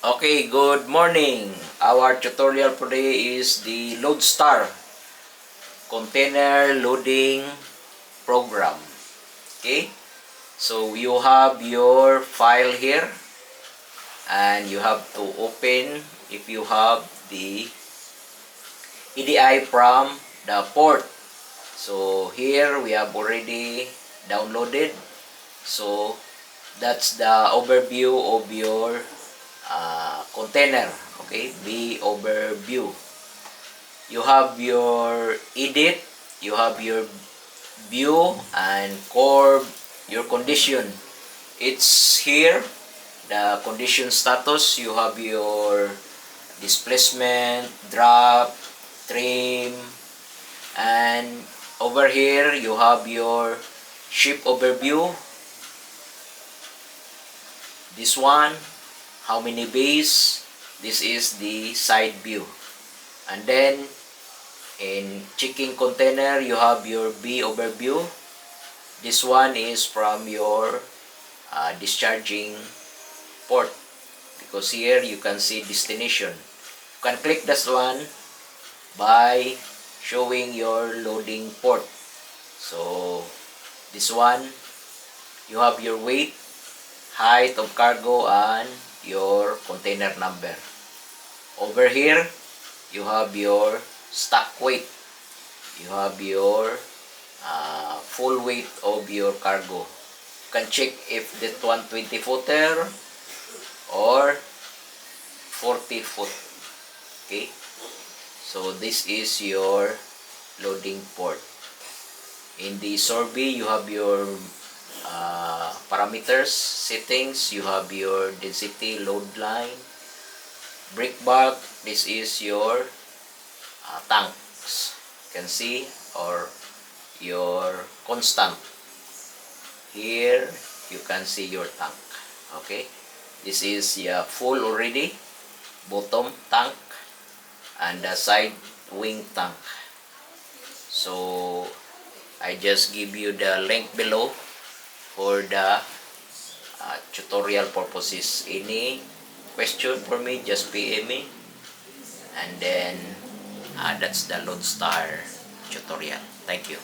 Okay, good morning. Our tutorial today is the Loadstar container loading program. Okay, so you have your file here and you have to open if you have the EDI from the port. So here we have already downloaded. So that's the overview of your container. Okay, the overview. You have your edit, you have your view and core, your condition. It's here, the condition status. You have your displacement, drop, trim, and over here you have your ship overview. This one, how many bays. This is the side view. And then in checking container you have your B overview. This one is from your discharging port, because here you can see destination. You can click this one by showing your loading port. So this one, you have your weight, height of cargo, and your container number. Over here you have your stock weight, you have your full weight of your cargo. You can check if that 120 footer or 40 foot. Okay, so this is your loading port. In the survey you have your parameters, settings. You have your density, load line, brake bulk. This is your tanks, you can see, or your constant. Here you can see your tank. Okay, this is full already, bottom tank and the side wing tank. So I just give you the link below for the tutorial purposes. Any question for me, just PM me. And then that's the Loadstar tutorial. Thank you.